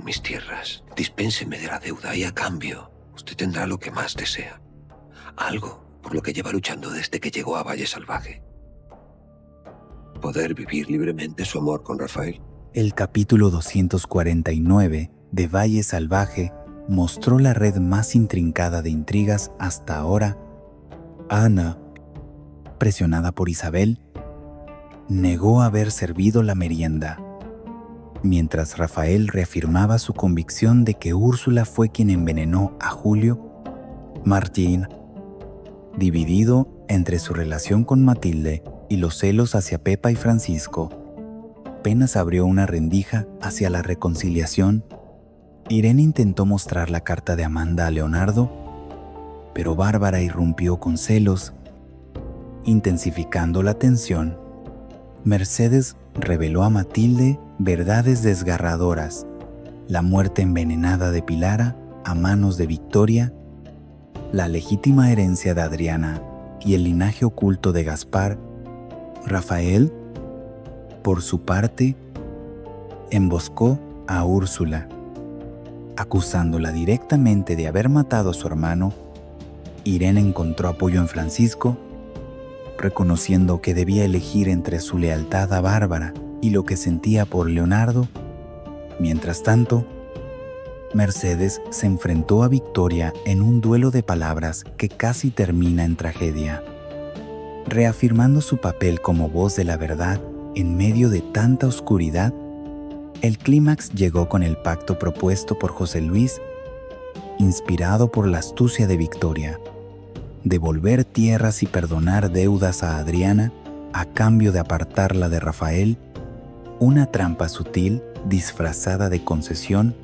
mis tierras. Dispénseme de la deuda y a cambio usted tendrá lo que más desea. Algo por lo que lleva luchando desde que llegó a Valle Salvaje. Poder vivir libremente su amor con Rafael. El capítulo 249 de Valle Salvaje mostró la red más intrincada de intrigas hasta ahora. Ana, presionada por Isabel, negó haber servido la merienda, mientras Rafael reafirmaba su convicción de que Úrsula fue quien envenenó a Julio. Martín, dividido entre su relación con Matilde y los celos hacia Pepa y Francisco, apenas abrió una rendija hacia la reconciliación. Irene intentó mostrar la carta de Amanda a Leonardo, pero Bárbara irrumpió con celos, intensificando la tensión. Mercedes reveló a Matilde verdades desgarradoras: la muerte envenenada de Pilara a manos de Victoria, la legítima herencia de Adriana y el linaje oculto de Gaspar. Rafael, por su parte, emboscó a Úrsula, acusándola directamente de haber matado a su hermano. Irene encontró apoyo en Francisco, reconociendo que debía elegir entre su lealtad a Bárbara y lo que sentía por Leonardo. Mientras tanto, Mercedes se enfrentó a Victoria en un duelo de palabras que casi termina en tragedia. Reafirmando su papel como voz de la verdad en medio de tanta oscuridad, el clímax llegó con el pacto propuesto por José Luis, inspirado por la astucia de Victoria: devolver tierras y perdonar deudas a Adriana a cambio de apartarla de Rafael, una trampa sutil disfrazada de concesión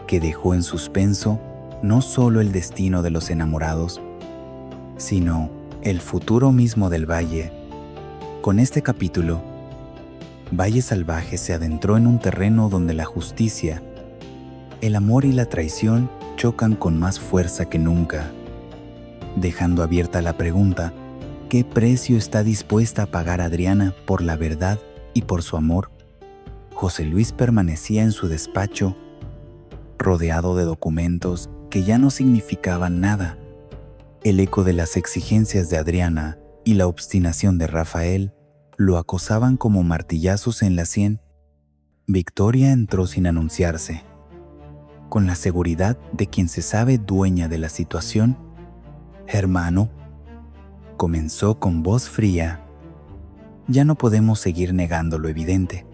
que dejó en suspenso no solo el destino de los enamorados, sino el futuro mismo del valle. Con este capítulo, Valle Salvaje se adentró en un terreno donde la justicia, el amor y la traición chocan con más fuerza que nunca, dejando abierta la pregunta: ¿qué precio está dispuesta a pagar Adriana por la verdad y por su amor? José Luis permanecía en su despacho, rodeado de documentos que ya no significaban nada. El eco de las exigencias de Adriana y la obstinación de Rafael lo acosaban como martillazos en la sien. Victoria entró sin anunciarse, con la seguridad de quien se sabe dueña de la situación. «Hermano», comenzó con voz fría, «ya no podemos seguir negando lo evidente.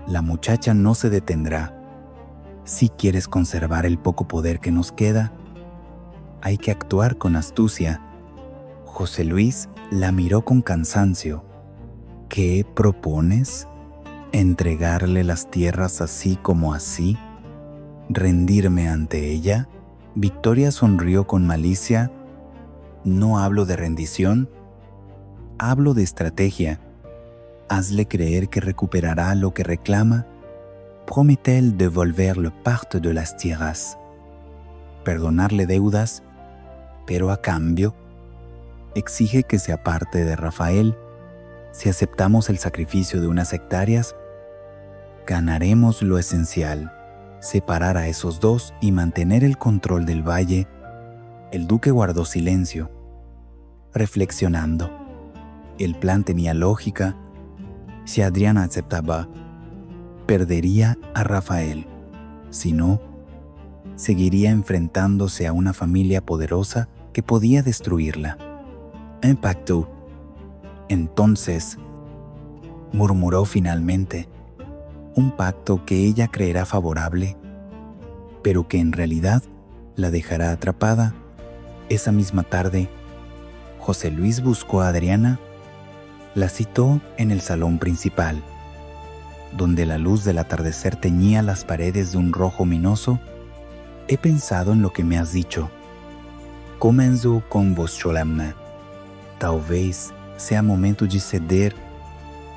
La muchacha no se detendrá. Si quieres conservar el poco poder que nos queda, hay que actuar con astucia». José Luis la miró con cansancio. «¿Qué propones? ¿Entregarle las tierras así como así? ¿Rendirme ante ella?» Victoria sonrió con malicia. «No hablo de rendición, hablo de estrategia. Hazle creer que recuperará lo que reclama. Promets-elle devolver le part de las tierras. Perdonarle deudas, pero a cambio, exige que se aparte de Rafael. Si aceptamos el sacrificio de unas hectáreas, ganaremos lo esencial: separar a esos dos y mantener el control del valle». El duque guardó silencio, reflexionando. El plan tenía lógica. Si Adriana aceptaba, perdería a Rafael. Si no, seguiría enfrentándose a una familia poderosa que podía destruirla. «Un pacto». «Entonces», murmuró finalmente, «un pacto que ella creerá favorable, pero que en realidad la dejará atrapada». Esa misma tarde, José Luis buscó a Adriana, la citó en el salón principal, donde la luz del atardecer teñía las paredes de un rojo minoso. «He pensado en lo que me has dicho. Comenzo con voz solemne. Talvez sea momento de ceder.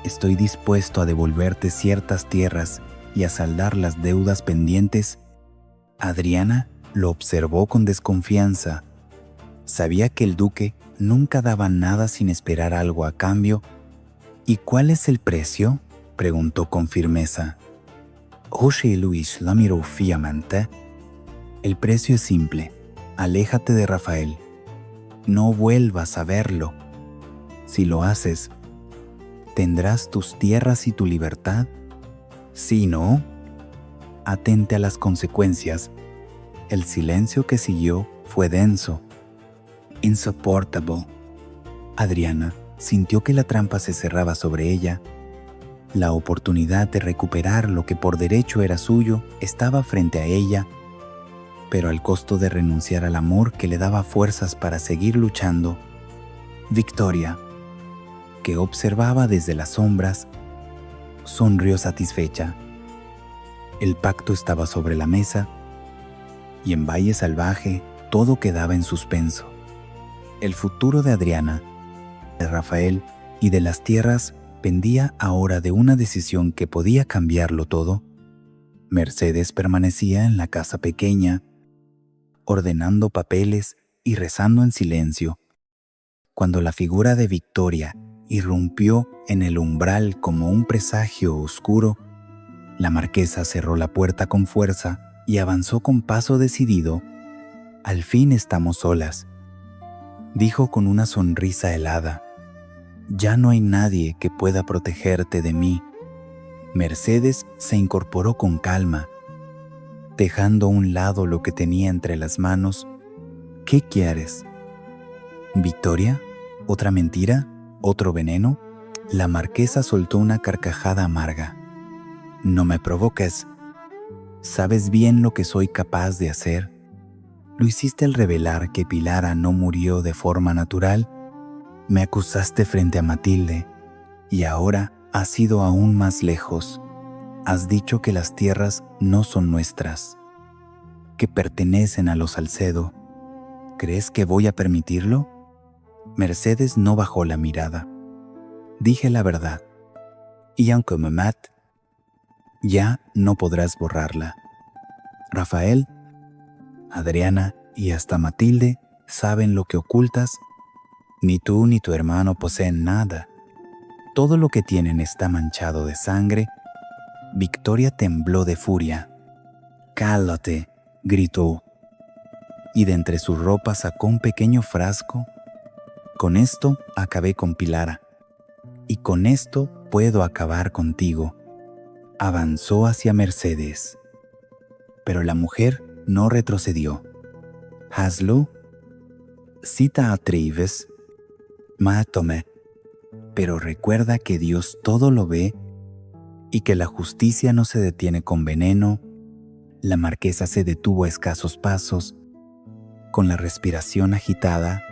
Estoy dispuesto a devolverte ciertas tierras y a saldar las deudas pendientes». Adriana lo observó con desconfianza. Sabía que el duque nunca daba nada sin esperar algo a cambio. «¿Y cuál es el precio?», preguntó con firmeza. José Luis la miró fijamente. El precio es simple. Aléjate de Rafael. No vuelvas a verlo. Si lo haces, ¿tendrás tus tierras y tu libertad? Si no, atente a las consecuencias. El silencio que siguió fue denso. Insupportable. Adriana sintió que la trampa se cerraba sobre ella. La oportunidad de recuperar lo que por derecho era suyo estaba frente a ella, pero al costo de renunciar al amor que le daba fuerzas para seguir luchando. Victoria, que observaba desde las sombras, sonrió satisfecha. El pacto estaba sobre la mesa y en Valle Salvaje todo quedaba en suspenso. El futuro de Adriana, de Rafael y de las tierras pendía ahora de una decisión que podía cambiarlo todo. Mercedes permanecía en la casa pequeña, ordenando papeles y rezando en silencio, cuando la figura de Victoria irrumpió en el umbral como un presagio oscuro. La marquesa cerró la puerta con fuerza y avanzó con paso decidido. «Al fin estamos solas», dijo con una sonrisa helada. «Ya no hay nadie que pueda protegerte de mí». Mercedes se incorporó con calma, dejando a un lado lo que tenía entre las manos. «¿Qué quieres? ¿Victoria? ¿Otra mentira? ¿Otro veneno?» La marquesa soltó una carcajada amarga. «No me provoques. ¿Sabes bien lo que soy capaz de hacer? Lo hiciste al revelar que Pilara no murió de forma natural. Me acusaste frente a Matilde y ahora has ido aún más lejos. Has dicho que las tierras no son nuestras, que pertenecen a los Salcedo. ¿Crees que voy a permitirlo?» Mercedes no bajó la mirada. «Dije la verdad, y aunque me mate, ya no podrás borrarla. Rafael, Adriana y hasta Matilde saben lo que ocultas. Ni tú ni tu hermano poseen nada. Todo lo que tienen está manchado de sangre». Victoria tembló de furia. «¡Cállate!», gritó, y de entre su ropa sacó un pequeño frasco. «Con esto acabé con Pilara, y con esto puedo acabar contigo». Avanzó hacia Mercedes, pero la mujer no retrocedió. «Hazlo, si te atreves, mátame, pero recuerda que Dios todo lo ve y que la justicia no se detiene con veneno». La marquesa se detuvo a escasos pasos, con la respiración agitada.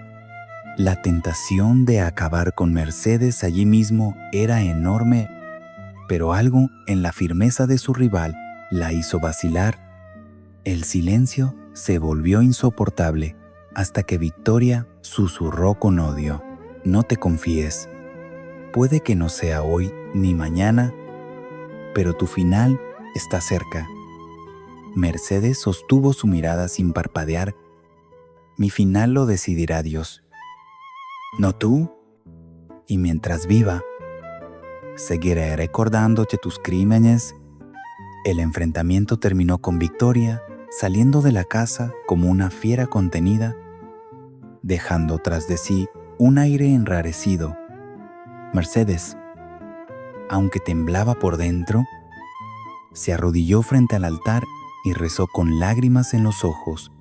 La tentación de acabar con Mercedes allí mismo era enorme, pero algo en la firmeza de su rival la hizo vacilar. El silencio se volvió insoportable hasta que Victoria susurró con odio: «No te confíes. Puede que no sea hoy ni mañana, pero tu final está cerca». Mercedes sostuvo su mirada sin parpadear. «Mi final lo decidirá Dios, no tú. Y mientras viva, seguiré recordándote tus crímenes». El enfrentamiento terminó con Victoria saliendo de la casa como una fiera contenida, dejando tras de sí un aire enrarecido. Mercedes, aunque temblaba por dentro, se arrodilló frente al altar y rezó con lágrimas en los ojos.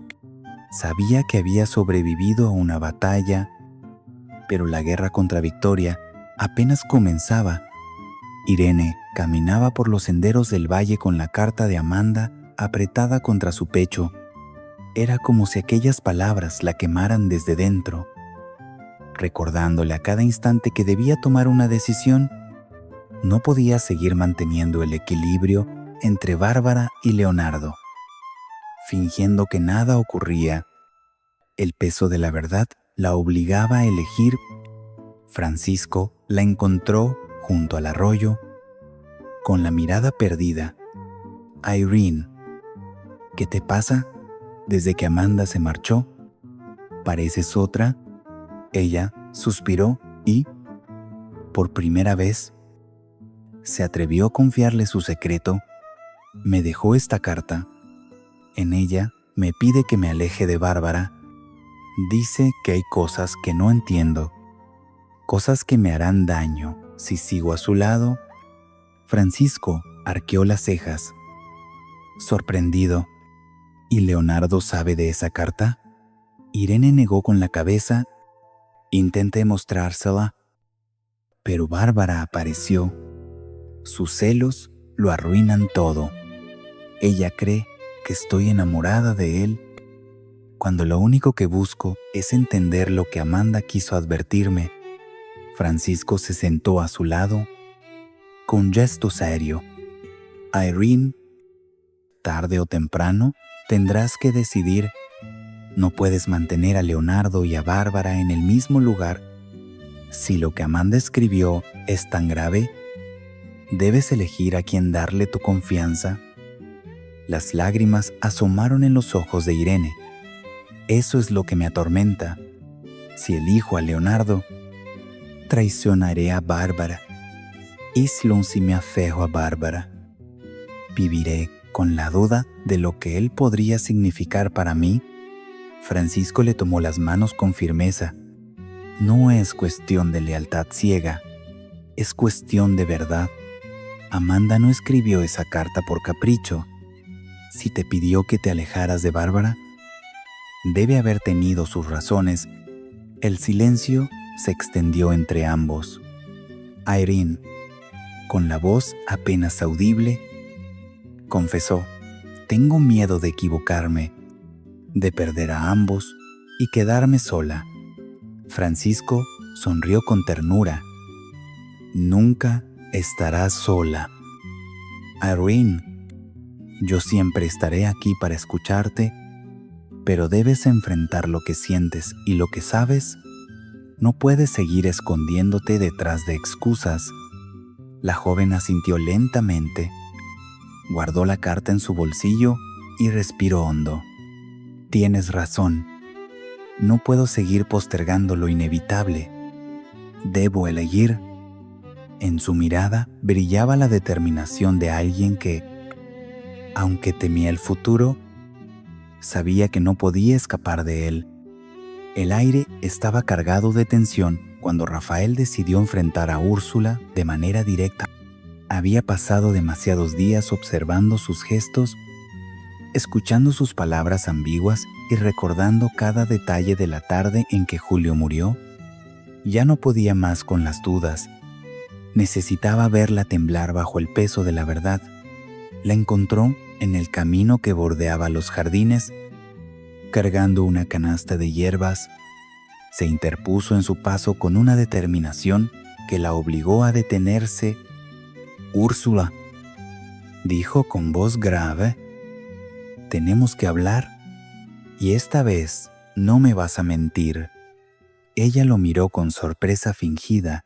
Sabía que había sobrevivido a una batalla, pero la guerra contra Victoria apenas comenzaba. Irene caminaba por los senderos del valle con la carta de Amanda apretada contra su pecho. Era como si aquellas palabras la quemaran desde dentro, recordándole a cada instante que debía tomar una decisión. No podía seguir manteniendo el equilibrio entre Bárbara y Leonardo, fingiendo que nada ocurría. El peso de la verdad la obligaba a elegir. Francisco la encontró junto al arroyo, con la mirada perdida. «Irene, ¿qué te pasa? Desde que Amanda se marchó, pareces otra». Ella suspiró y, por primera vez, se atrevió a confiarle su secreto. me dejó esta carta. En ella me pide que me aleje de Bárbara. Dice que hay cosas que no entiendo, cosas que me harán daño si sigo a su lado. Francisco arqueó las cejas, sorprendido. ¿Y Leonardo sabe de esa carta? Irene negó con la cabeza. Intenté mostrársela, pero Bárbara apareció. Sus celos lo arruinan todo. Ella cree que estoy enamorada de él, cuando lo único que busco es entender lo que Amanda quiso advertirme. Francisco se sentó a su lado con gesto serio. Irene, tarde o temprano tendrás que decidir. No puedes mantener a Leonardo y a Bárbara en el mismo lugar. Si lo que Amanda escribió es tan grave, debes elegir a quién darle tu confianza. Las lágrimas asomaron en los ojos de Irene. Eso es lo que me atormenta. Si elijo a Leonardo, traicionaré a Bárbara. Y si me aferro a Bárbara, viviré con la duda de lo que él podría significar para mí. Francisco le tomó las manos con firmeza. No es cuestión de lealtad ciega, es cuestión de verdad. Amanda no escribió esa carta por capricho. Si te pidió que te alejaras de Bárbara, debe haber tenido sus razones. El silencio se extendió entre ambos. Irene, con la voz apenas audible, confesó: tengo miedo de equivocarme, de perder a ambos y quedarme sola. Francisco sonrió con ternura. Nunca estarás sola. Irene, yo siempre estaré aquí para escucharte, pero debes enfrentar lo que sientes y lo que sabes. No puedes seguir escondiéndote detrás de excusas. La joven asintió lentamente, guardó la carta en su bolsillo y respiró hondo. Tienes razón. No puedo seguir postergando lo inevitable. Debo elegir. En su mirada brillaba la determinación de alguien que, aunque temía el futuro, sabía que no podía escapar de él. El aire estaba cargado de tensión cuando Rafael decidió enfrentar a Úrsula de manera directa. Había pasado demasiados días observando sus gestos, escuchando sus palabras ambiguas y recordando cada detalle de la tarde en que Julio murió. Ya no podía más con las dudas. Necesitaba verla temblar bajo el peso de la verdad. La encontró en el camino que bordeaba los jardines, cargando una canasta de hierbas. Se interpuso en su paso con una determinación que la obligó a detenerse. «Úrsula», dijo con voz grave, «tenemos que hablar, y esta vez no me vas a mentir». Ella lo miró con sorpresa fingida.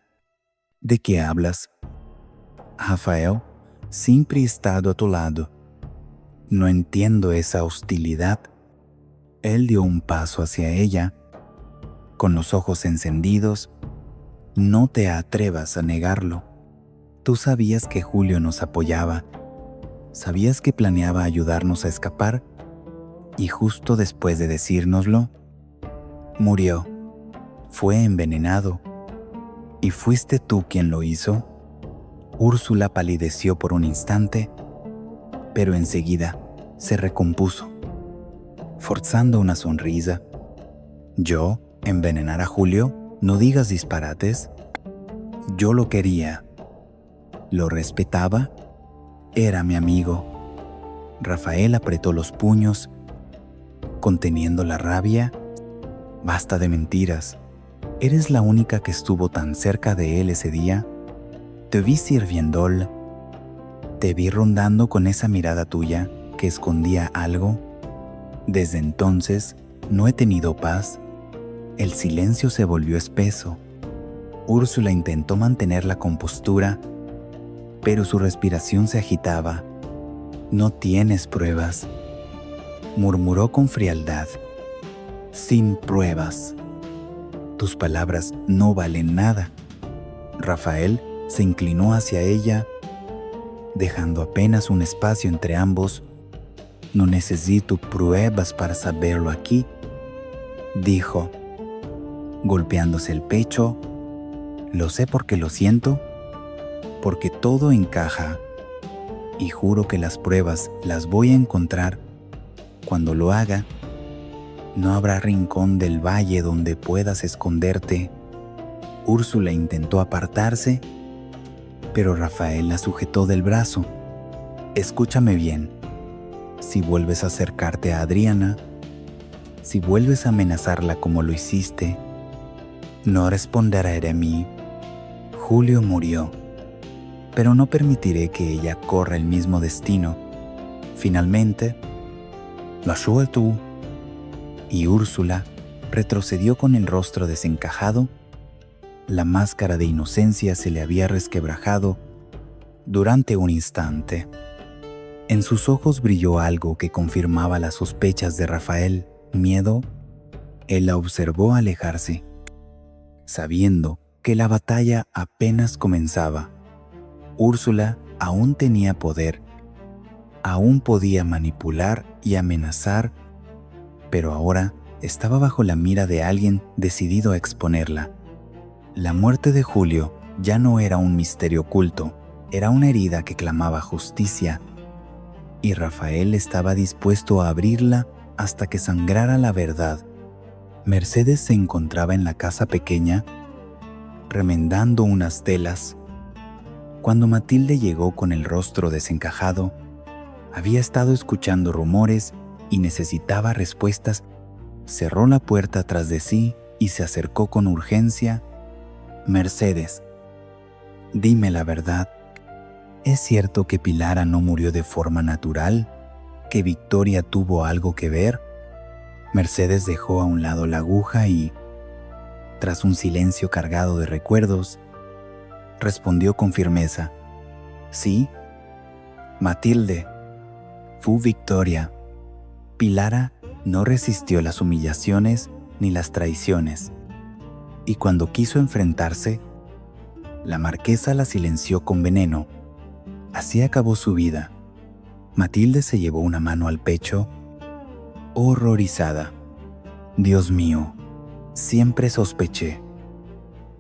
«¿De qué hablas?» «Rafael, siempre he estado a tu lado. No entiendo esa hostilidad». Él dio un paso hacia ella, con los ojos encendidos. «No te atrevas a negarlo. Tú sabías que Julio nos apoyaba. Sabías que planeaba ayudarnos a escapar, y justo después de decírnoslo, murió. Fue envenenado. ¿Y fuiste tú quien lo hizo?» Úrsula palideció por un instante, pero enseguida se recompuso, forzando una sonrisa. «¿Yo envenenar a Julio? No digas disparates. Yo lo quería. Lo respetaba. Era mi amigo». Rafael apretó los puños, conteniendo la rabia. «Basta de mentiras. ¿Eres la única que estuvo tan cerca de él ese día? Te vi sirviéndole. Te vi rondando con esa mirada tuya que escondía algo. Desde entonces no he tenido paz». El silencio se volvió espeso. Úrsula intentó mantener la compostura, pero su respiración se agitaba. «No tienes pruebas», murmuró con frialdad. «Sin pruebas. Tus palabras no valen nada». Rafael se inclinó hacia ella. dejando apenas un espacio entre ambos. No necesito pruebas para saberlo aquí, dijo, golpeándose el pecho. Lo sé porque lo siento, porque todo encaja, y juro que las pruebas las voy a encontrar. Cuando lo haga, no habrá rincón del valle donde puedas esconderte. Úrsula intentó apartarse, pero Rafael la sujetó del brazo. Escúchame bien. Si vuelves a acercarte a Adriana, si vuelves a amenazarla como lo hiciste, no responderé de mí. Julio murió, pero no permitiré que ella corra el mismo destino. Finalmente, la suelto. Y Úrsula retrocedió con el rostro desencajado. La máscara de inocencia se le había resquebrajado durante un instante. En sus ojos brilló algo que confirmaba las sospechas de Rafael. Miedo. Él la observó alejarse, sabiendo que la batalla apenas comenzaba. Úrsula aún tenía poder, aún podía manipular y amenazar, pero ahora estaba bajo la mira de alguien decidido a exponerla. La muerte de Julio ya no era un misterio oculto, era una herida que clamaba justicia, y Rafael estaba dispuesto a abrirla hasta que sangrara la verdad. Mercedes se encontraba en la casa pequeña, remendando unas telas. Cuando Matilde llegó con el rostro desencajado, había estado escuchando rumores y necesitaba respuestas. Cerró la puerta tras de sí y se acercó con urgencia. Mercedes, dime la verdad. ¿Es cierto que Pilara no murió de forma natural? ¿Que Victoria tuvo algo que ver? Mercedes dejó a un lado la aguja y, tras un silencio cargado de recuerdos, respondió con firmeza: sí, Matilde, fue Victoria. Pilara no resistió las humillaciones ni las traiciones, y cuando quiso enfrentarse, la marquesa la silenció con veneno. Así acabó su vida. Matilde se llevó una mano al pecho, horrorizada. Dios mío, siempre sospeché,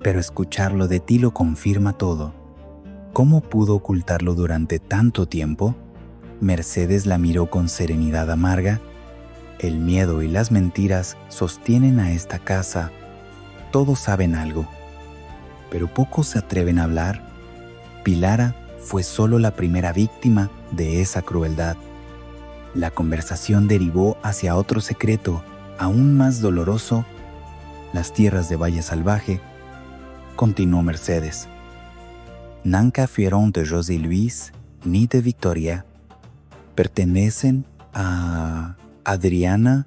pero escucharlo de ti lo confirma todo. ¿Cómo pudo ocultarlo durante tanto tiempo? Mercedes la miró con serenidad amarga. El miedo y las mentiras sostienen a esta casa. Todos saben algo, pero pocos se atreven a hablar. Pilara fue solo la primera víctima de esa crueldad. La conversación derivó hacia otro secreto, aún más doloroso. Las tierras de Valle Salvaje, continuó Mercedes, nunca fueron de José Luis ni de Victoria. Pertenecen a Adriana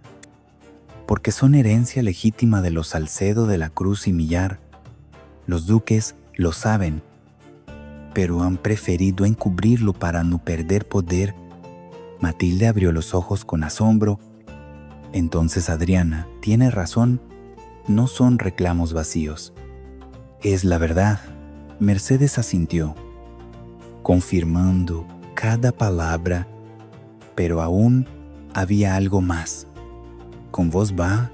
porque son herencia legítima de los Salcedo de la Cruz y Millar. Los duques lo saben, pero han preferido encubrirlo para no perder poder. Matilde abrió los ojos con asombro. Entonces Adriana tiene razón, no son reclamos vacíos. Es la verdad. Mercedes asintió, confirmando cada palabra, pero aún había algo más. Con voz baja,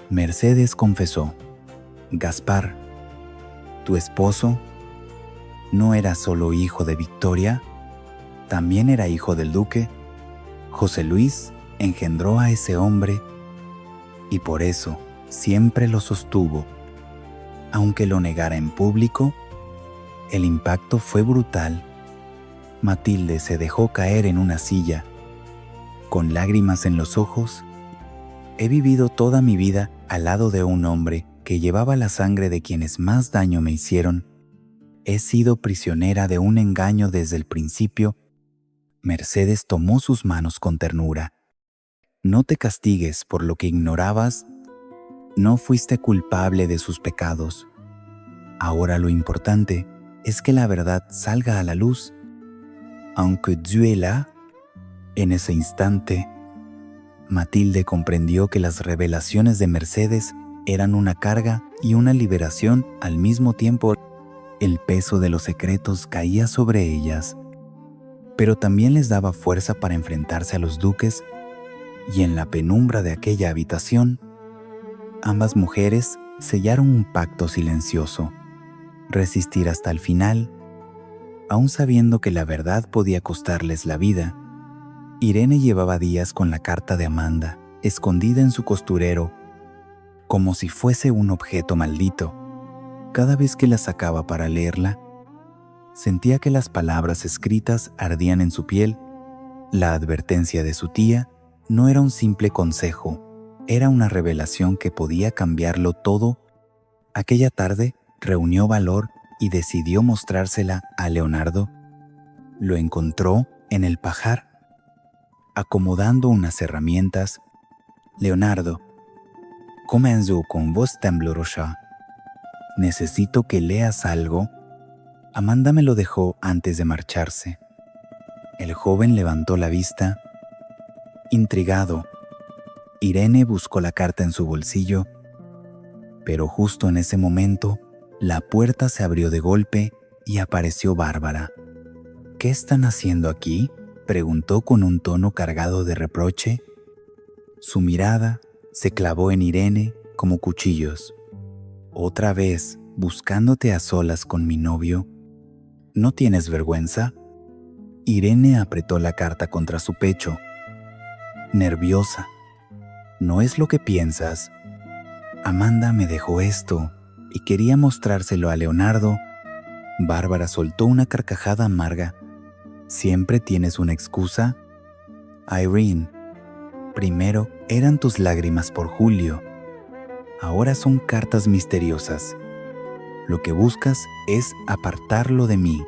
Mercedes confesó: Gaspar, tu esposo, no era solo hijo de Victoria, también era hijo del duque. José Luis engendró a ese hombre y por eso siempre lo sostuvo. Aunque lo negara en público, el impacto fue brutal. Matilde se dejó caer en una silla. Con lágrimas en los ojos, he vivido toda mi vida al lado de un hombre que llevaba la sangre de quienes más daño me hicieron. He sido prisionera de un engaño desde el principio. Mercedes tomó sus manos con ternura. No te castigues por lo que ignorabas. No fuiste culpable de sus pecados. Ahora lo importante es que la verdad salga a la luz. Aunque duela, en ese instante, Matilde comprendió que las revelaciones de Mercedes eran una carga y una liberación al mismo tiempo. El peso de los secretos caía sobre ellas. pero también les daba fuerza para enfrentarse a los duques, y en la penumbra de aquella habitación, ambas mujeres sellaron un pacto silencioso: resistir hasta el final, aun sabiendo que la verdad podía costarles la vida. Irene llevaba días con la carta de Amanda, escondida en su costurero, como si fuese un objeto maldito. Cada vez que la sacaba para leerla, sentía que las palabras escritas ardían en su piel. La advertencia de su tía no era un simple consejo, era una revelación que podía cambiarlo todo. Aquella tarde reunió valor y decidió mostrársela a Leonardo. Lo encontró en el pajar, acomodando unas herramientas. «Leonardo, comenzó con voz temblorosa. Necesito que leas algo. Amanda me lo dejó antes de marcharse». El joven levantó la vista. Intrigado, Irene buscó la carta en su bolsillo, pero justo en ese momento, la puerta se abrió de golpe y apareció Bárbara. «¿Qué están haciendo aquí?», preguntó con un tono cargado de reproche. Su mirada se clavó en Irene como cuchillos. «¿Otra vez buscándote a solas con mi novio? ¿No tienes vergüenza?». Irene apretó la carta contra su pecho, nerviosa. «No es lo que piensas. Amanda me dejó esto y quería mostrárselo a Leonardo». Bárbara soltó una carcajada amarga. «¿Siempre tienes una excusa? Irene, primero eran tus lágrimas por Julio. Ahora son cartas misteriosas. Lo que buscas es apartarlo de mí».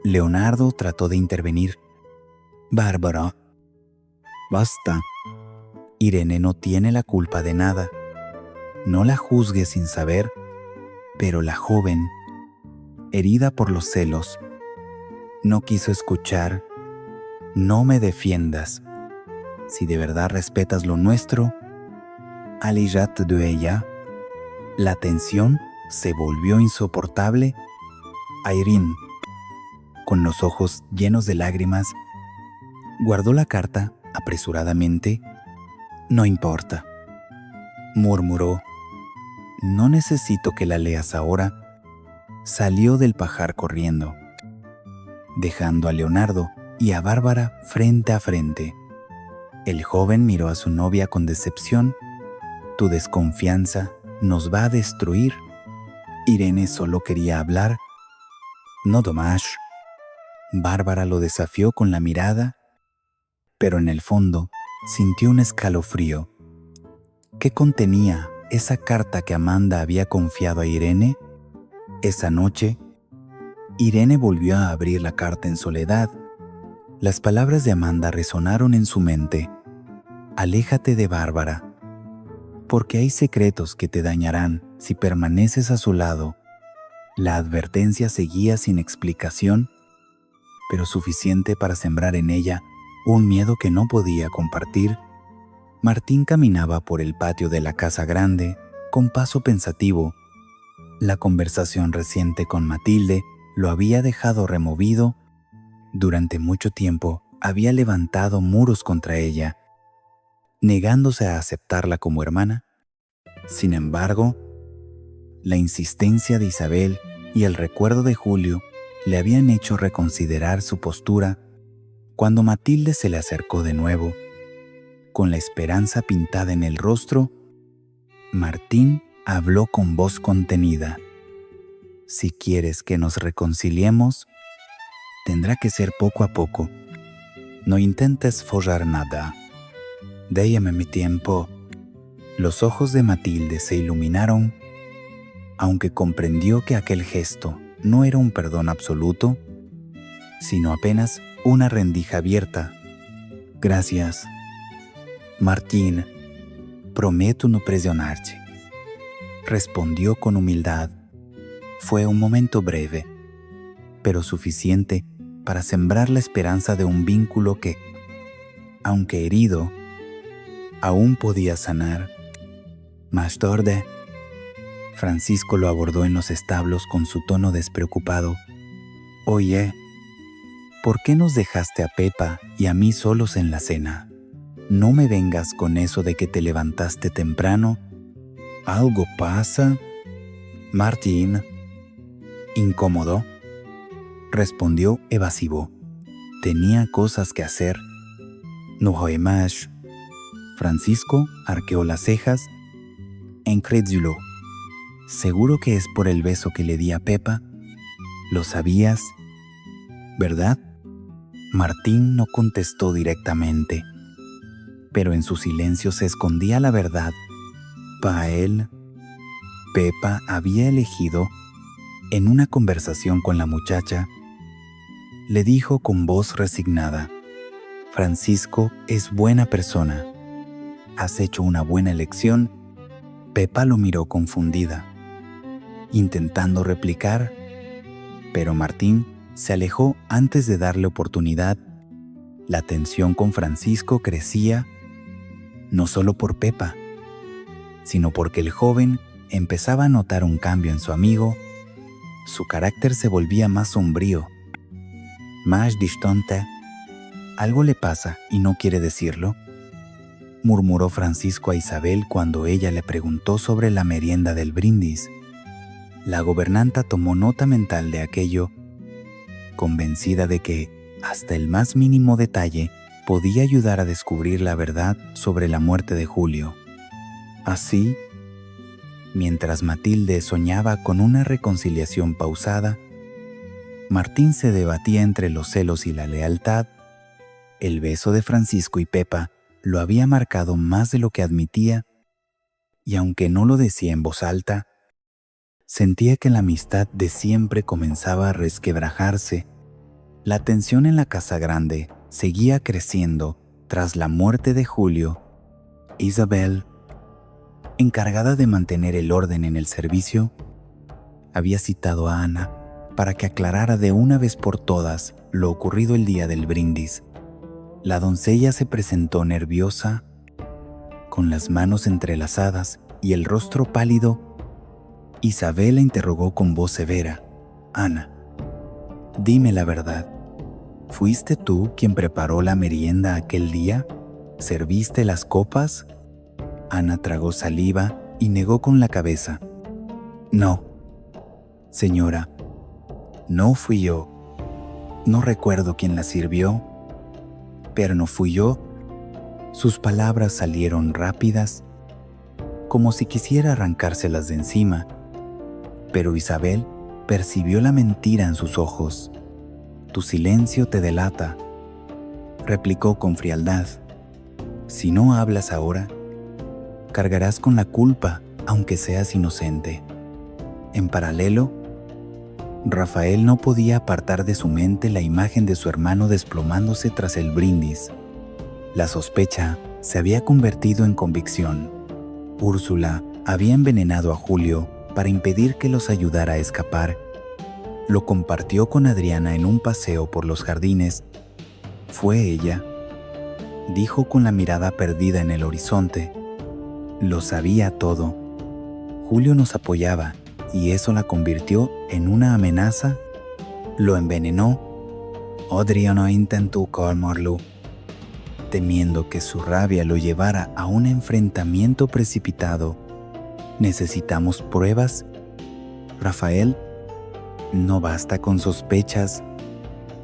Leonardo trató de intervenir. «Bárbara, basta. Irene no tiene la culpa de nada. No la juzgues sin saber». Pero la joven, herida por los celos, no quiso escuchar. «No me defiendas. Si de verdad respetas lo nuestro, aléjate de ella». La tensión se volvió insoportable. Irene, con los ojos llenos de lágrimas, guardó la carta apresuradamente. «No importa», murmuró. «No necesito que la leas ahora». Salió del pajar corriendo, dejando a Leonardo y a Bárbara frente a frente. El joven miró a su novia con decepción. «Tu desconfianza nos va a destruir». Irene solo quería hablar. «No más». Bárbara lo desafió con la mirada, pero en el fondo sintió un escalofrío. ¿Qué contenía esa carta que Amanda había confiado a Irene? Esa noche, Irene volvió a abrir la carta en soledad. Las palabras de Amanda resonaron en su mente. «Aléjate de Bárbara, porque hay secretos que te dañarán si permaneces a su lado». La advertencia seguía sin explicación, pero suficiente para sembrar en ella un miedo que no podía compartir. Martín caminaba por el patio de la casa grande, con paso pensativo. La conversación reciente con Matilde lo había dejado removido. Durante mucho tiempo había levantado muros contra ella, negándose a aceptarla como hermana. Sin embargo, la insistencia de Isabel y el recuerdo de Julio le habían hecho reconsiderar su postura. Cuando Matilde se le acercó de nuevo, con la esperanza pintada en el rostro, Martín habló con voz contenida. «Si quieres que nos reconciliemos, tendrá que ser poco a poco. No intentes forzar nada. Déjame mi tiempo». Los ojos de Matilde se iluminaron, aunque comprendió que aquel gesto no era un perdón absoluto, sino apenas una rendija abierta. «Gracias, Martín, prometo no presionarte», respondió con humildad. Fue un momento breve, pero suficiente para sembrar la esperanza de un vínculo que, aunque herido, aún podía sanar. Más tarde, Francisco lo abordó en los establos con su tono despreocupado. «Oye, ¿por qué nos dejaste a Pepa y a mí solos en la cena? No me vengas con eso de que te levantaste temprano. ¿Algo pasa? Martín, incómodo, respondió evasivo. Tenía cosas que hacer. No hay más. Francisco arqueó las cejas, incrédulo. ¿Seguro que es por el beso que le di a Pepa? ¿Lo sabías? ¿Verdad? Martín no contestó directamente, pero en su silencio se escondía la verdad. Para él, Pepa había elegido, en una conversación con la muchacha, le dijo con voz resignada: Francisco es buena persona. Has hecho una buena elección. Pepa lo miró confundida, intentando replicar, pero Martín se alejó antes de darle oportunidad. La tensión con Francisco crecía, no solo por Pepa, sino porque el joven empezaba a notar un cambio en su amigo. Su carácter se volvía más sombrío, más distante. Algo le pasa y no quiere decirlo, murmuró Francisco a Isabel cuando ella le preguntó sobre la merienda del brindis. La gobernanta tomó nota mental de aquello, convencida de que hasta el más mínimo detalle podía ayudar a descubrir la verdad sobre la muerte de Julio. Así, mientras Matilde soñaba con una reconciliación pausada, Martín se debatía entre los celos y la lealtad. El beso de Francisco y Pepa lo había marcado más de lo que admitía, y aunque no lo decía en voz alta, sentía que la amistad de siempre comenzaba a resquebrajarse. La tensión en la casa grande seguía creciendo tras la muerte de Julio. Isabel, encargada de mantener el orden en el servicio, había citado a Ana para que aclarara de una vez por todas lo ocurrido el día del brindis. La doncella se presentó nerviosa, con las manos entrelazadas y el rostro pálido. Isabel la interrogó con voz severa: Ana, dime la verdad. ¿Fuiste tú quien preparó la merienda aquel día? ¿Serviste las copas? Ana tragó saliva y negó con la cabeza. No, señora, no fui yo. No recuerdo quién la sirvió, pero no fui yo. Sus palabras salieron rápidas, como si quisiera arrancárselas de encima, pero Isabel percibió la mentira en sus ojos. Tu silencio te delata, replicó con frialdad. Si no hablas ahora, cargarás con la culpa, aunque seas inocente. En paralelo, Rafael no podía apartar de su mente la imagen de su hermano desplomándose tras el brindis. La sospecha se había convertido en convicción. Úrsula había envenenado a Julio para impedir que los ayudara a escapar. Lo compartió con Adriana en un paseo por los jardines. Fue ella, dijo con la mirada perdida en el horizonte. Lo sabía todo. Julio nos apoyaba y eso la convirtió en una amenaza. Lo envenenó. Adriana intentó calmarlo, temiendo que su rabia lo llevara a un enfrentamiento precipitado. Necesitamos pruebas. Rafael, no basta con sospechas.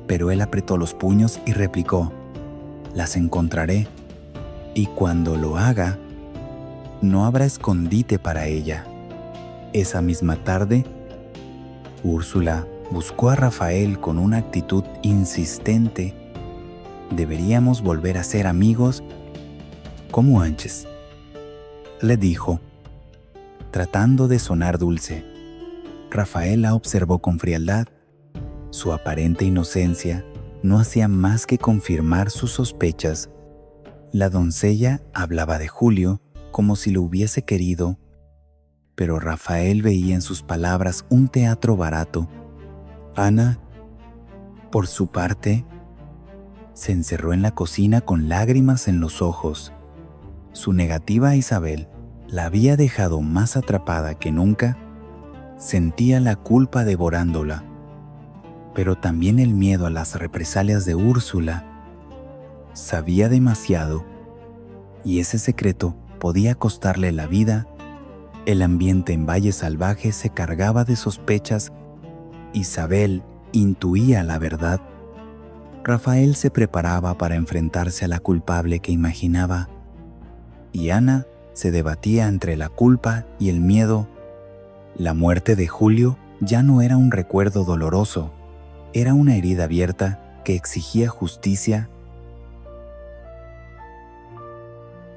Pero él apretó los puños y replicó: las encontraré, y cuando lo haga, no habrá escondite para ella. Esa misma tarde, Úrsula buscó a Rafael con una actitud insistente. Deberíamos volver a ser amigos como antes, le dijo, tratando de sonar dulce. Rafael la observó con frialdad. Su aparente inocencia no hacía más que confirmar sus sospechas. La doncella hablaba de Julio como si lo hubiese querido, pero Rafael veía en sus palabras un teatro barato. Ana, por su parte, se encerró en la cocina con lágrimas en los ojos. Su negativa a Isabel la había dejado más atrapada que nunca. Sentía la culpa devorándola. pero también el miedo a las represalias de Úrsula. Sabía demasiado, y ese secreto podía costarle la vida. El ambiente en Valle Salvaje se cargaba de sospechas. Isabel intuía la verdad. Rafael se preparaba para enfrentarse a la culpable que imaginaba, y Ana se debatía entre la culpa y el miedo. La muerte de Julio ya no era un recuerdo doloroso, era una herida abierta que exigía justicia